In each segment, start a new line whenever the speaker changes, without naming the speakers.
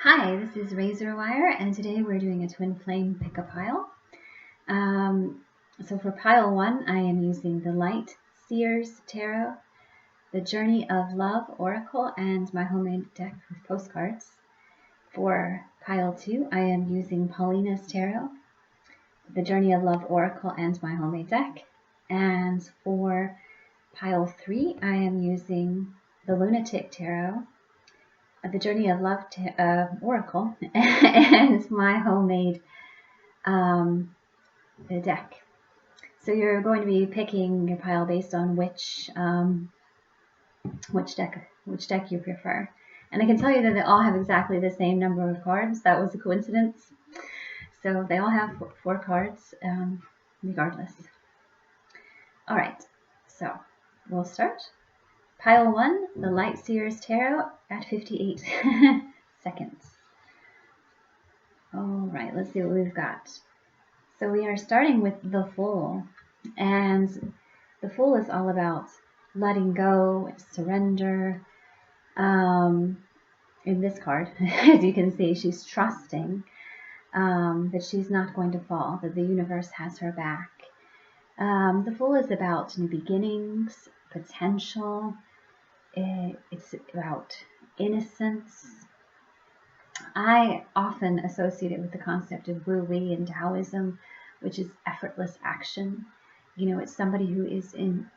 Hi, this is Razor Wire, and today we're doing a twin flame pick-a-pile. So for pile 1, I am using the Light Seer's Tarot, the Journey of Love Oracle, and my homemade deck with postcards. For pile 2, I am using Paulina's Tarot, the Journey of Love Oracle, and my homemade deck. And for pile 3, I am using the Lunatic Tarot, the Journey of Love Oracle, and my homemade deck. So you're going to be picking your pile based on which deck you prefer. And I can tell you that they all have exactly the same number of cards. That was a coincidence. So they all have 4 cards, regardless. All right, so we'll start. Pile 1, the Light Seer's Tarot at 58 seconds. All right, let's see what we've got. So we are starting with the Fool, and the Fool is all about letting go, surrender. In this card, as you can see, she's trusting that she's not going to fall, that the universe has her back. The Fool is about new beginnings, potential. It's about innocence. I often associate it with the concept of Wu Wei in Taoism, which is effortless action. You know, it's somebody who is in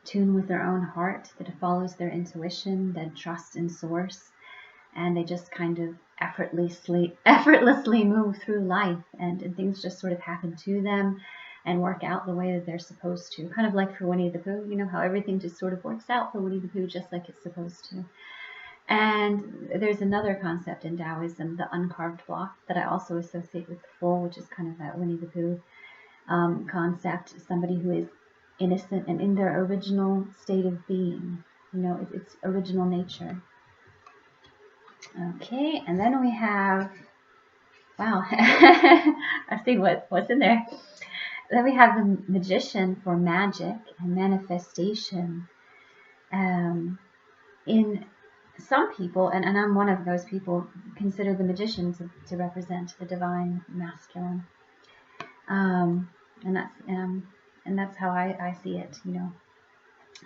tune with their own heart, that follows their intuition, that trusts in source, and they just kind of effortlessly move through life, and things just sort of happen to them and work out the way that they're supposed to. Kind of like for Winnie the Pooh, you know how everything just sort of works out for Winnie the Pooh just like it's supposed to. And there's another concept in Taoism, the uncarved block, that I also associate with the Fool, which is kind of that Winnie the Pooh concept, somebody who is innocent and in their original state of being, you know, its original nature. Okay, and then we have, wow, I've seen what's in there. Then we have the Magician for magic and manifestation. In some people, and I'm one of those people, consider the Magician to represent the divine masculine. And that's how I see it, you know,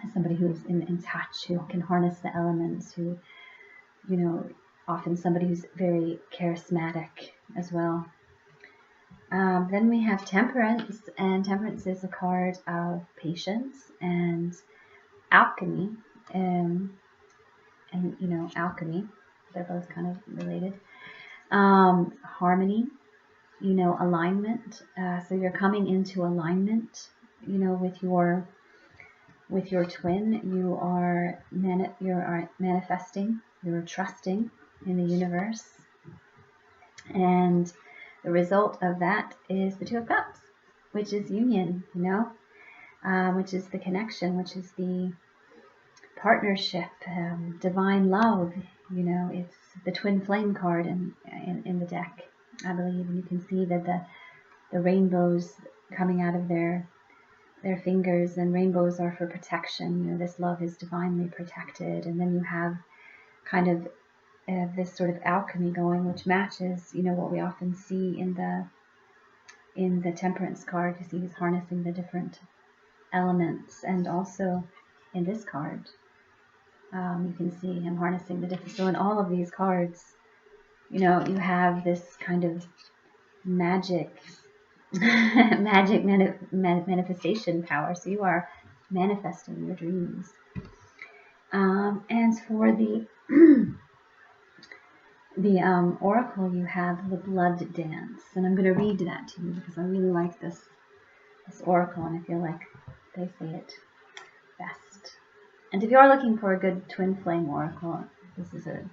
as somebody who's in touch, who can harness the elements, who, you know, often somebody who's very charismatic as well. Then we have Temperance, and Temperance is a card of patience and alchemy, and you know, alchemy, they're both kind of related. Harmony, you know, alignment. So you're coming into alignment, you know, with your twin. You are manifesting. You're trusting in the universe, and the result of that is the Two of Cups, which is union, you know, which is the connection, which is the partnership, divine love. You know, it's the twin flame card in the deck, I believe, and you can see that the rainbows coming out of their fingers, and rainbows are for protection. You know, this love is divinely protected, and then you have kind of this sort of alchemy going, which matches, you know, what we often see in the Temperance card. You see he's harnessing the different elements, and also in this card, you can see him harnessing the different. So in all of these cards, you know, you have this kind of magic manifestation power. So you are manifesting your dreams. And for the oracle, you have the Blood Dance, and I'm going to read that to you because I really like this oracle, and I feel like they say it best. And if you are looking for a good twin flame oracle, this is it.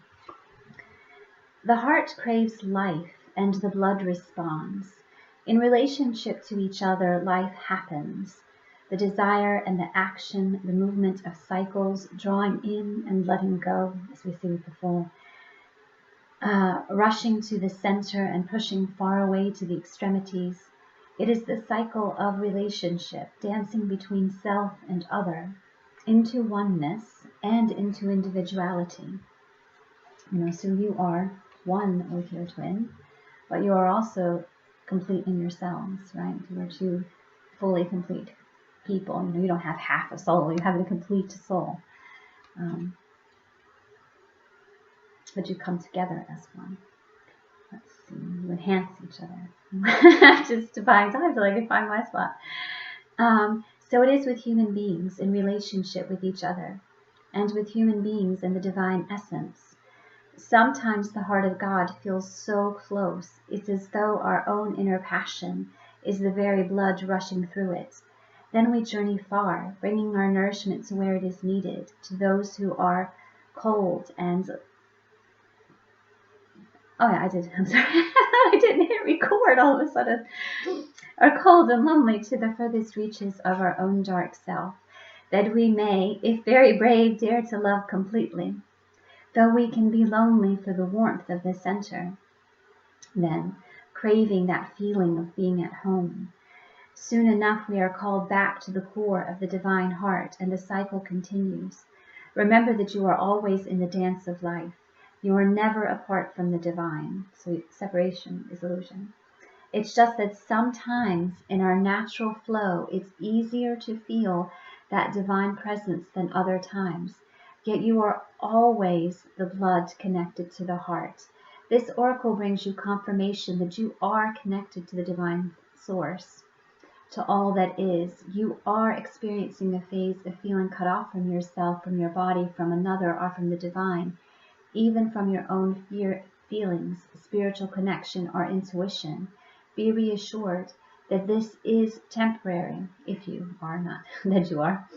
The heart craves life, and the blood responds. In relationship to each other, life happens. The desire and the action, the movement of cycles, drawing in and letting go, as we see with the Fool. Rushing to the center and pushing far away to the extremities. It is the cycle of relationship, dancing between self and other, into oneness and into individuality. You know, so you are one with your twin, but you are also complete in yourselves, right? You are two fully complete people. You don't have half a soul, you have the complete soul. But you come together as one. Let's see, you enhance each other. Just to find time till I can find my spot. So it is with human beings in relationship with each other, and with human beings in the divine essence. Sometimes the heart of God feels so close, it's as though our own inner passion is the very blood rushing through it. Then we journey far, bringing our nourishment to where it is needed, to those who are cold and... Oh yeah, I did. I'm sorry. I didn't hit record all of a sudden. Are cold and lonely to the furthest reaches of our own dark self, that we may, if very brave, dare to love completely, though we can be lonely for the warmth of the center. Then, craving that feeling of being at home, soon enough we are called back to the core of the divine heart, and the cycle continues. Remember that you are always in the dance of life. You are never apart from the divine. So separation is illusion. It's just that sometimes in our natural flow, it's easier to feel that divine presence than other times. Yet you are always the blood connected to the heart. This oracle brings you confirmation that you are connected to the divine source, to all that is. You are experiencing a phase of feeling cut off from yourself, from your body, from another, or from the divine, even from your own feelings, spiritual connection, or intuition. Be reassured that this is temporary, if you are not, that you are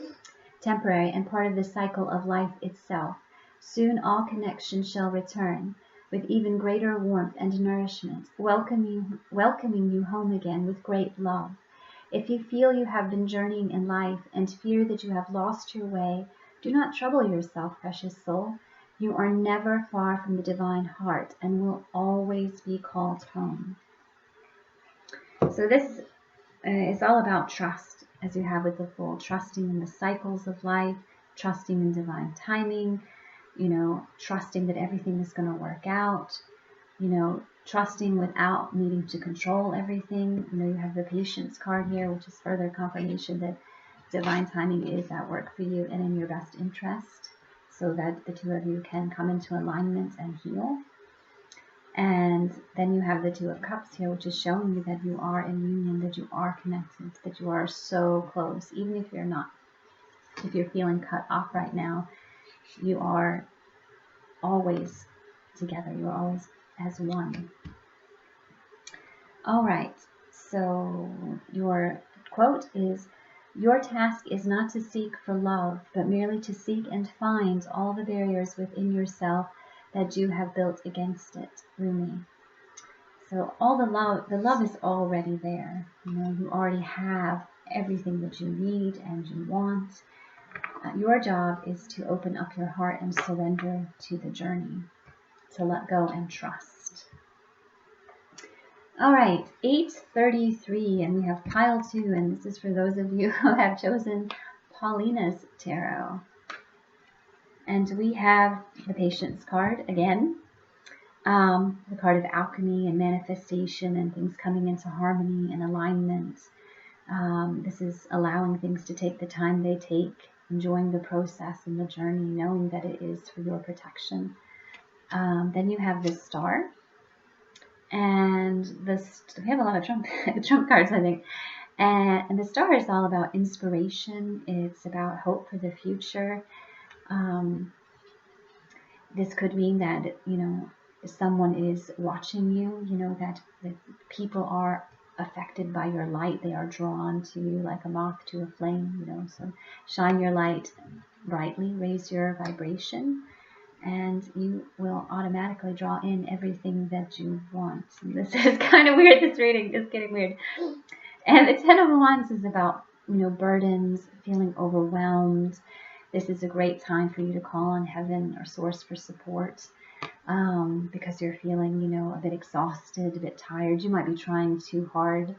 temporary and part of the cycle of life itself. Soon all connection shall return with even greater warmth and nourishment, welcoming you home again with great love. If you feel you have been journeying in life and fear that you have lost your way, do not trouble yourself, precious soul. You are never far from the divine heart and will always be called home. So this is all about trust, as you have with the Fool, trusting in the cycles of life, trusting in divine timing, trusting that everything is going to work out, trusting without needing to control everything. You have the patience card here, which is further confirmation that divine timing is at work for you and in your best interest, so that the two of you can come into alignment and heal. And then you have the Two of Cups here, which is showing you that you are in union, that you are connected, that you are so close. Even if you're not, if you're feeling cut off right now, you are always together. You are always as one. All right. So your quote is, "Your task is not to seek for love, but merely to seek and find all the barriers within yourself that you have built against it." Rumi. So all the love is already there. You already have everything that you need and you want. Your job is to open up your heart and surrender to the journey, to let go and trust. All right, 8:33, and we have pile 2, and this is for those of you who have chosen Paulina's tarot. And we have the Patience card again. The card of alchemy and manifestation and things coming into harmony and alignment. This is allowing things to take the time they take, enjoying the process and the journey, knowing that it is for your protection. Then you have the Star. And we have a lot of trump cards, I think. And the Star is all about inspiration. It's about hope for the future. This could mean that, someone is watching you, that people are affected by your light. They are drawn to you like a moth to a flame, so shine your light brightly, raise your vibration, and you will automatically draw in everything that you want. And this is kind of weird, this reading is getting weird. And the Ten of Wands is about, burdens, feeling overwhelmed. This is a great time for you to call on heaven or source for support, because you're feeling, a bit exhausted, a bit tired. You might be trying too hard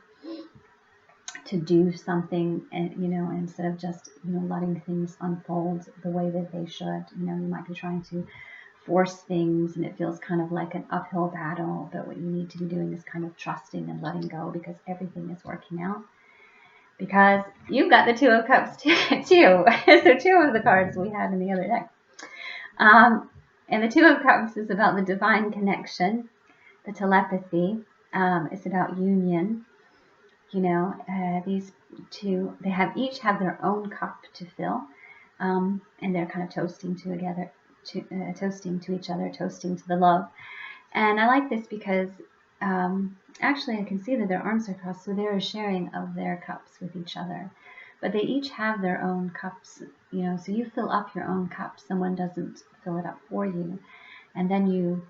to do something, and instead of just letting things unfold the way that they should. You might be trying to force things, and it feels kind of like an uphill battle, but what you need to be doing is kind of trusting and letting go, because everything is working out. Because you've got the Two of Cups too. So two of the cards we had in the other deck. And the Two of Cups is about the divine connection, the telepathy. It's about union. These two, they each have their own cup to fill, and they're kind of toasting to each other, toasting to the love. And I like this because actually I can see that their arms are crossed, so they're sharing of their cups with each other. But they each have their own cups, so you fill up your own cup. Someone doesn't fill it up for you, and then you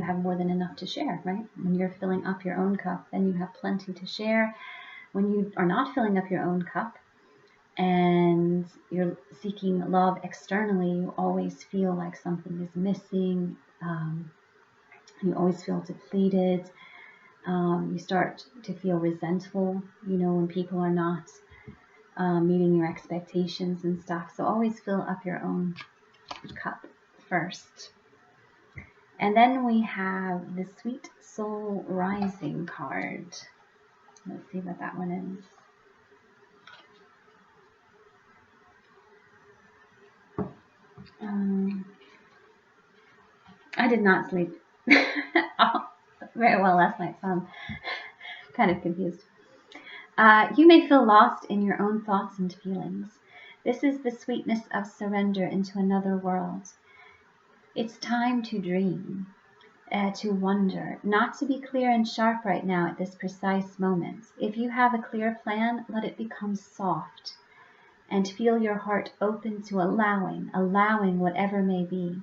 have more than enough to share, right? When you're filling up your own cup, then you have plenty to share. When you are not filling up your own cup and you're seeking love externally, you always feel like something is missing. You always feel depleted. You start to feel resentful, when people are not meeting your expectations and stuff. So always fill up your own cup first. And then we have the Sweet Soul Rising card. Let's see what that one is. I did not sleep very well last night, so I'm kind of confused. You may feel lost in your own thoughts and feelings. This is the sweetness of surrender into another world. It's time to dream, to wonder, not to be clear and sharp right now at this precise moment. If you have a clear plan, let it become soft, and feel your heart open to allowing whatever may be.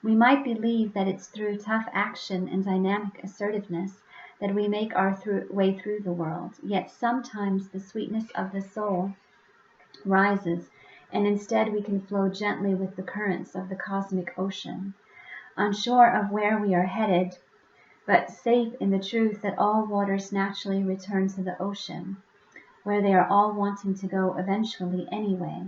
We might believe that it's through tough action and dynamic assertiveness that we make our way through the world, yet sometimes the sweetness of the soul rises, and instead we can flow gently with the currents of the cosmic ocean, unsure of where we are headed, but safe in the truth that all waters naturally return to the ocean, where they are all wanting to go eventually anyway.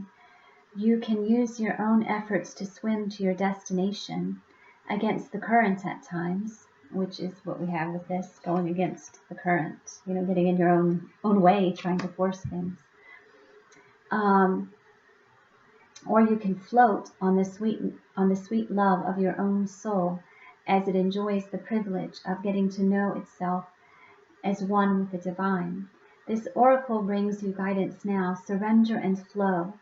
You can use your own efforts to swim to your destination against the current at times, which is what we have with this, going against the current, getting in your own way, trying to force things. Or you can float on the sweet love of your own soul as it enjoys the privilege of getting to know itself as one with the divine. This oracle brings you guidance now. Surrender and flow.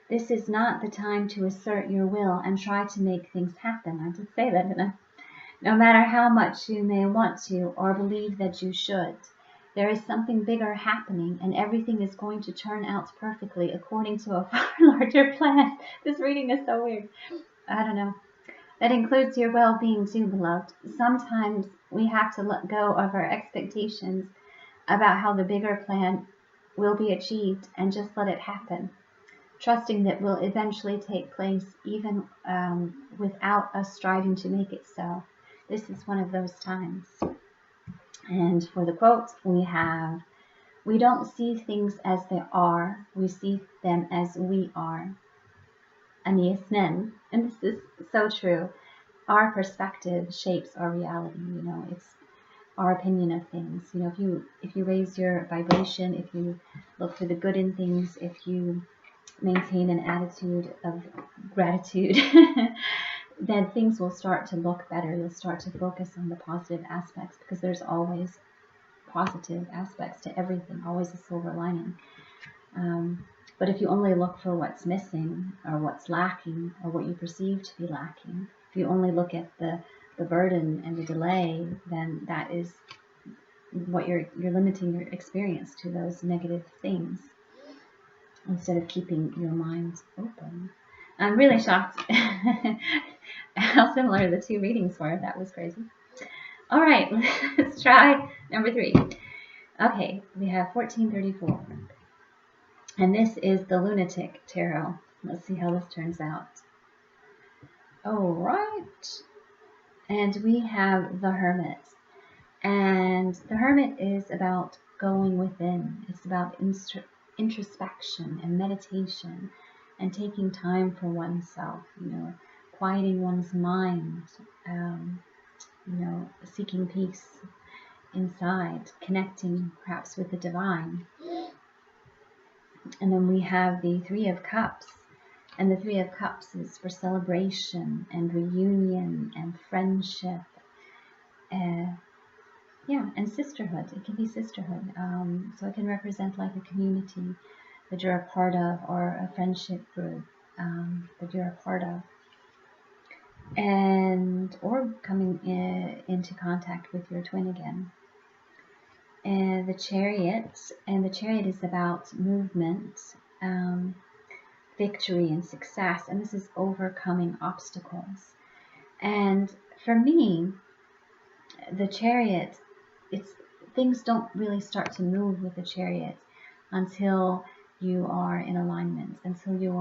This is not the time to assert your will and try to make things happen. I did say that, didn't I? No matter how much you may want to or believe that you should. There is something bigger happening, and everything is going to turn out perfectly according to a far larger plan. This reading is so weird. I don't know. That includes your well-being too, beloved. Sometimes we have to let go of our expectations about how the bigger plan will be achieved and just let it happen, trusting that will eventually take place even without us striving to make it so. This is one of those times. And for the quote, we have, "We don't see things as they are, we see them as we are." And this is so true. Our perspective shapes our reality. It's our opinion of things. If you raise your vibration, if you look for the good in things, if you maintain an attitude of gratitude, then things will start to look better. You'll start to focus on the positive aspects, because there's always positive aspects to everything, always a silver lining. But if you only look for what's missing or what's lacking or what you perceive to be lacking, if you only look at the burden and the delay, then that is what you're limiting your experience to those negative things, instead of keeping your mind open. I'm really shocked how similar the two readings were. That was crazy. All right, let's try number 3. Okay, we have 1434. And this is the Lunatic Tarot. Let's see how this turns out. All right. And we have the Hermit. And the Hermit is about going within. It's about introspection and meditation and taking time for oneself, quieting one's mind, seeking peace inside, connecting perhaps with the divine. And then we have the Three of Cups. And the Three of Cups is for celebration and reunion and friendship. And sisterhood. It can be sisterhood. So it can represent like a community that you're a part of, or a friendship group that you're a part of. Or coming into contact with your twin again. And the Chariot is about movement, victory and success, and this is overcoming obstacles. And for me, the Chariot, things don't really start to move with the Chariot until you are in alignment, until you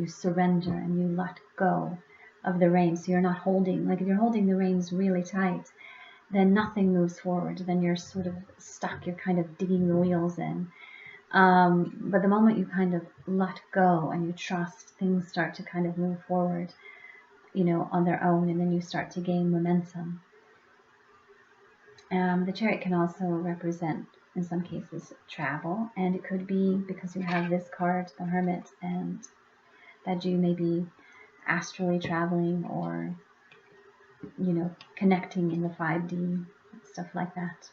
surrender and you let go of the reins. So you're not holding, like if you're holding the reins really tight, then nothing moves forward. Then you're sort of stuck. You're kind of digging the wheels in. But the moment you kind of let go and you trust, things start to kind of move forward, on their own, and then you start to gain momentum. The Chariot can also represent, in some cases, travel, and it could be because you have this card, the Hermit, and that you may be astrally traveling or, connecting in the 5D, stuff like that.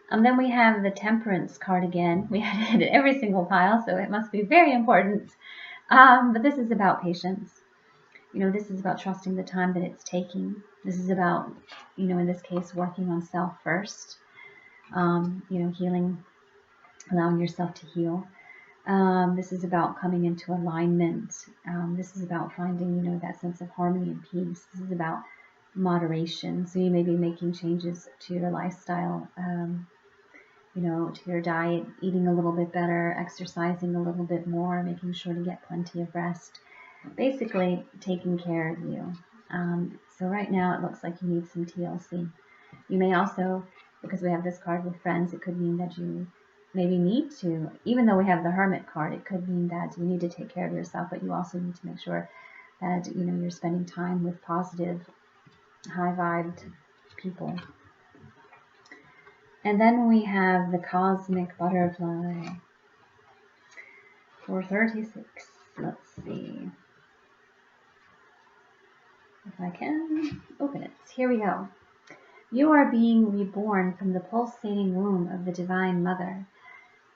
And then we have the Temperance card again. We had it in every single pile, so it must be very important. But this is about patience. This is about trusting the time that it's taking. This is about, in this case, working on self first. Healing, allowing yourself to heal. This is about coming into alignment. This is about finding, that sense of harmony and peace. This is about moderation. So you may be making changes to your lifestyle, to your diet, eating a little bit better, exercising a little bit more, making sure to get plenty of rest. Basically, taking care of you. So right now it looks like you need some TLC. You may also, because we have this card with friends, it could mean that you maybe need to, even though we have the Hermit card, it could mean that you need to take care of yourself, but you also need to make sure that, you're spending time with positive, high-vibed people. And then we have the Cosmic Butterfly for 36. Let's see if I can open it. Here we go. You are being reborn from the pulsating womb of the Divine Mother.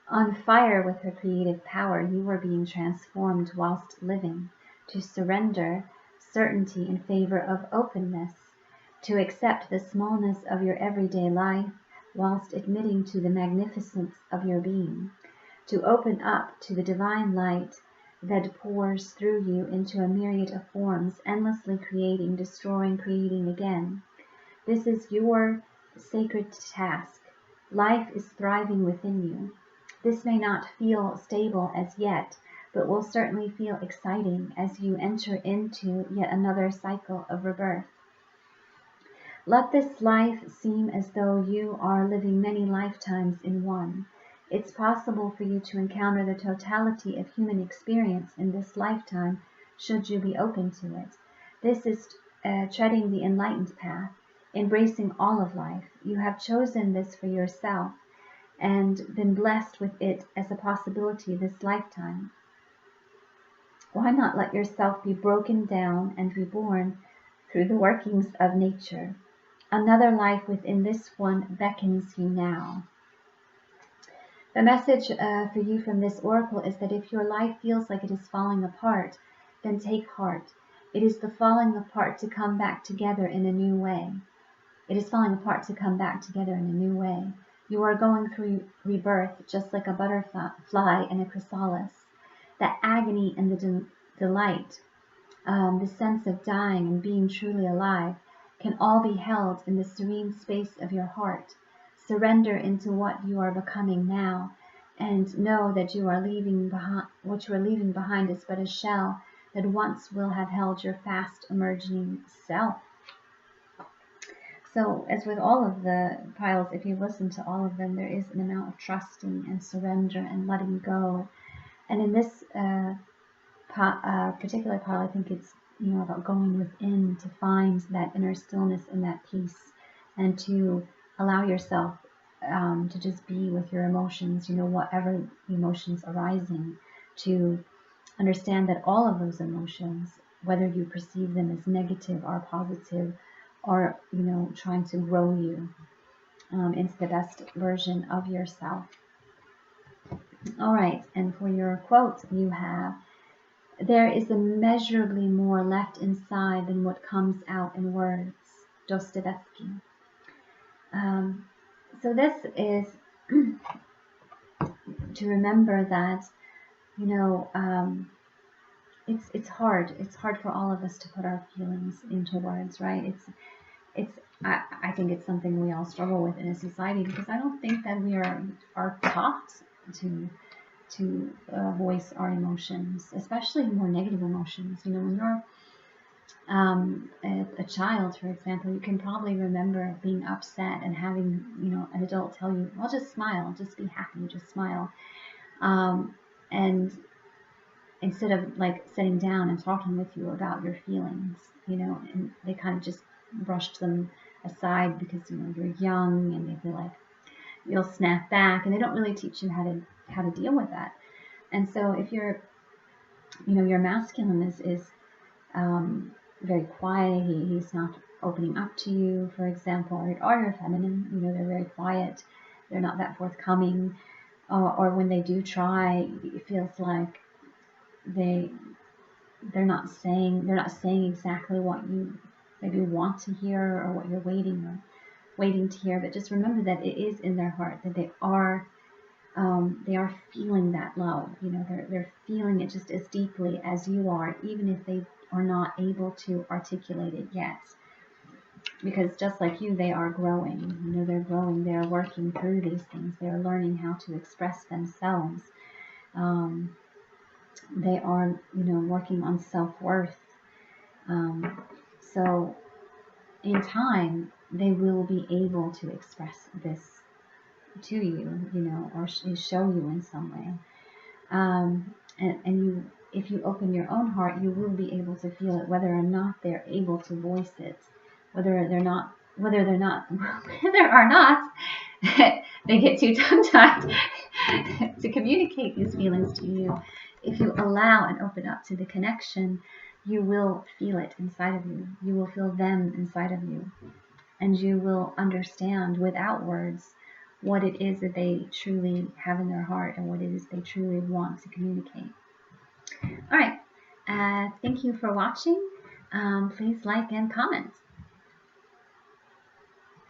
On fire with her creative power, you are being transformed whilst living, to surrender, certainty in favor of openness, to accept the smallness of your everyday life, whilst admitting to the magnificence of your being, to open up to the divine light that pours through you into a myriad of forms, endlessly creating, destroying, creating again. This is your sacred task. Life is thriving within you. This may not feel stable as yet, but will certainly feel exciting as you enter into yet another cycle of rebirth. Let this life seem as though you are living many lifetimes in one. It's possible for you to encounter the totality of human experience in this lifetime, should you be open to it. This is treading the enlightened path, embracing all of life. You have chosen this for yourself and been blessed with it as a possibility this lifetime. Why not let yourself be broken down and reborn through the workings of nature? Another life within this one beckons you now. The message for you from this oracle is that if your life feels like it is falling apart, then take heart. It is the falling apart to come back together in a new way. It is falling apart to come back together in a new way. You are going through rebirth just like a butterfly in a chrysalis. The agony and the delight, the sense of dying and being truly alive, can all be held in the serene space of your heart. Surrender into what you are becoming now, and know that what you are leaving behind is but a shell that once will have held your fast emerging self. So, as with all of the piles, if you listen to all of them, there is an amount of trusting and surrender and letting go. And in this particular pile, I think it's, you know, about going within to find that inner stillness and that peace, and to allow yourself to just be with your emotions, you know, whatever emotions arising, to understand that all of those emotions, whether you perceive them as negative or positive, are, you know, trying to grow you into the best version of yourself. All right, and for your quote, you have, there is immeasurably more left inside than what comes out in words. Dostoevsky. So this is to remember that, you know, it's hard. It's hard for all of us to put our feelings into words, right? I think it's something we all struggle with in a society, because I don't think that we are taught to voice our emotions, especially more negative emotions. You know, when you're a child, for example, you can probably remember being upset and having, you know, an adult tell you, well, just smile, just be happy, just smile. And instead of like sitting down and talking with you about your feelings, you know, and they kind of just brushed them aside because, you know, you're young and they feel like you'll snap back, and they don't really teach you how to deal with that. And so if you're, you know, your masculine is very quiet, he's not opening up to you, for example, or your feminine, you know, they're very quiet, they're not that forthcoming, or when they do try, it feels like they're not saying exactly what you maybe want to hear or what you're waiting to hear. But just remember that it is in their heart, that they are feeling that love. You know, they're feeling it just as deeply as you are, even if they are not able to articulate it yet. Because just like you, they are growing. You know, they're growing. They are working through these things. They are learning how to express themselves. They are, you know, working on self-worth. So in time, they will be able to express this to you, you know, or show you in some way. And you, if you open your own heart, you will be able to feel it, whether or not they're able to voice it, whether or not they get too tongue-tied to communicate these feelings to you. If you allow and open up to the connection, you will feel it inside of you. You will feel them inside of you. And you will understand without words what it is that they truly have in their heart and what it is they truly want to communicate. All right. Thank you for watching. Please like and comment.